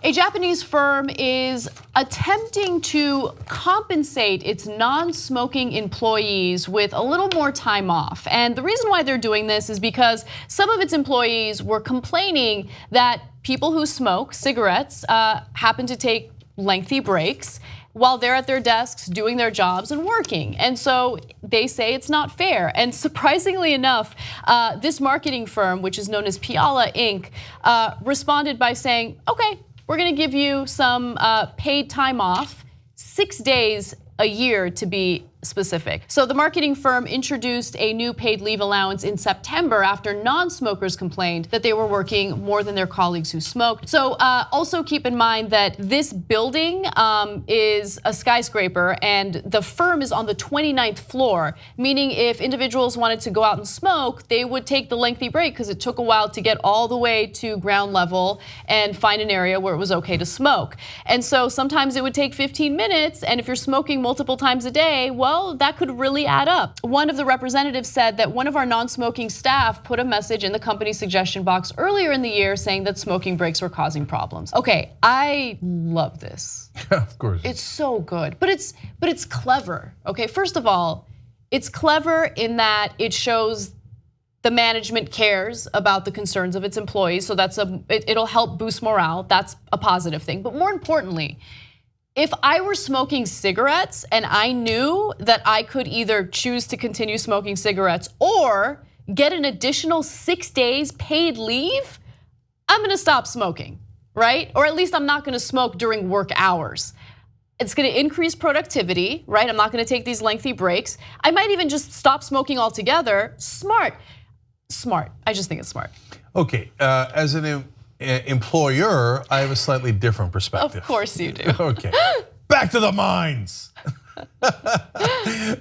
A Japanese firm is attempting to compensate its non-smoking employees with a little more time off. And the reason why they're doing this is because some of its employees were complaining that people who smoke cigarettes happen to take lengthy breaks while they're at their desks doing their jobs and working. And so they say it's not fair. And surprisingly enough, this marketing firm, which is known as Piala Inc, responded by saying, okay, we're gonna give you some paid time off, 6 days a year to be specific. So the marketing firm introduced a new paid leave allowance in September after non-smokers complained that they were working more than their colleagues who smoked. So also keep in mind that this building is a skyscraper and the firm is on the 29th floor, meaning if individuals wanted to go out and smoke, they would take the lengthy break because it took a while to get all the way to ground level and find an area where it was okay to smoke. And so sometimes it would take 15 minutes, and if you're smoking multiple times a day, well, that could really add up. One of the representatives said that one of our non-smoking staff put a message in the company suggestion box earlier in the year saying that smoking breaks were causing problems. Okay, I love this. Of course. It's so good, but it's clever. Okay, first of all, it's clever in that it shows the management cares about the concerns of its employees, so it'll help boost morale. That's a positive thing. But more importantly, if I were smoking cigarettes and I knew that I could either choose to continue smoking cigarettes or get an additional 6 days paid leave, I'm gonna stop smoking, right? Or at least I'm not gonna smoke during work hours. It's gonna increase productivity, right? I'm not gonna take these lengthy breaks. I might even just stop smoking altogether. Smart, I just think it's smart. Okay, as an employer, I have a slightly different perspective. Of course you do. Okay, back to the mines.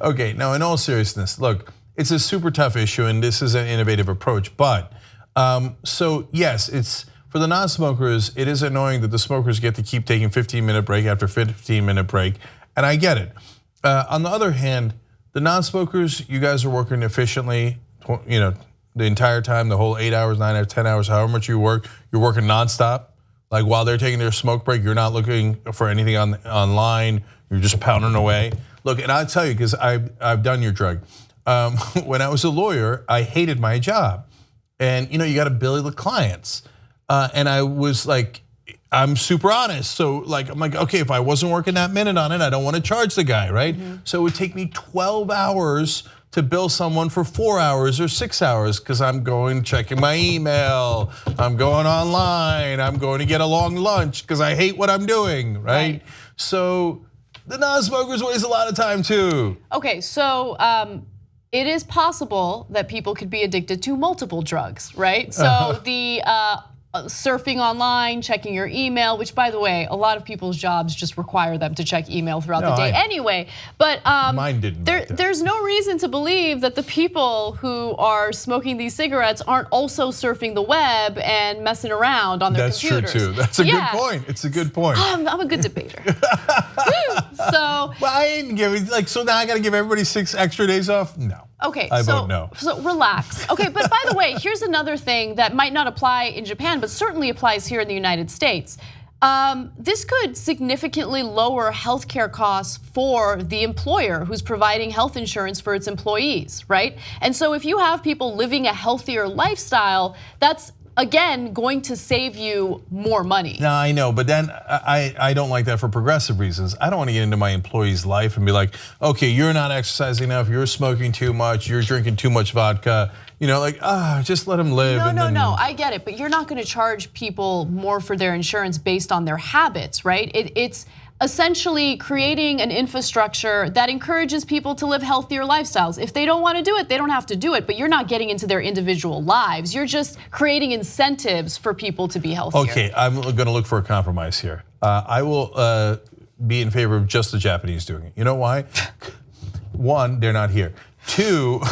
Okay, now in all seriousness, look, it's a super tough issue and this is an innovative approach, but so yes, it's for the non-smokers, it is annoying that the smokers get to keep taking 15-minute break after 15-minute break, and I get it. On the other hand, the non-smokers, you guys are working efficiently, the entire time, the whole 8 hours, 9 hours, 10 hours, however much you work, you're working nonstop. Like while they're taking their smoke break, you're not looking for anything online, you're just pounding away. Look, and I'll tell you, because I've done your drug. When I was a lawyer, I hated my job. And you gotta bill the clients. And I was like, I'm super honest. So I'm like, okay, if I wasn't working that minute on it, I don't wanna charge the guy, right? So it would take me 12 hours to bill someone for 4 hours or 6 hours because I'm going checking my email, I'm going online, I'm going to get a long lunch because I hate what I'm doing, right? So the non-smokers waste a lot of time too. Okay, so it is possible that people could be addicted to multiple drugs, right? So the surfing online, checking your email, which by the way, a lot of people's jobs just require them to check email throughout the day anyway. But mine didn't. There's no reason to believe that the people who are smoking these cigarettes aren't also surfing the web and messing around on their computers. That's true too. That's a good point. It's a good point. I'm a good debater. So well, I ain't giving so now I got to give everybody 6 extra days off? No. Okay, I vote no. So relax. Okay, but by the way, here's another thing that might not apply in Japan, but certainly applies here in the United States. This could significantly lower healthcare costs for the employer who's providing health insurance for its employees, right? And so if you have people living a healthier lifestyle, that's again going to save you more money. No, I know, but then I don't like that for progressive reasons. I don't want to get into my employee's life and be like, okay, you're not exercising enough, you're smoking too much, you're drinking too much vodka. Just let them live. No, I get it, but you're not going to charge people more for their insurance based on their habits, right? It's essentially creating an infrastructure that encourages people to live healthier lifestyles. If they don't want to do it, they don't have to do it, but you're not getting into their individual lives. You're just creating incentives for people to be healthier. Okay, I'm gonna look for a compromise here. I will be in favor of just the Japanese doing it. You know why? One, they're not here. Two,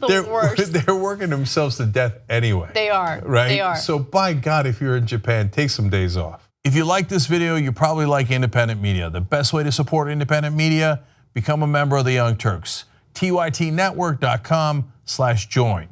they're working themselves to death anyway. They are, right? They are. So by God, if you're in Japan, take some days off. If you like this video, you probably like independent media. The best way to support independent media, become a member of the Young Turks. tytnetwork.com/join.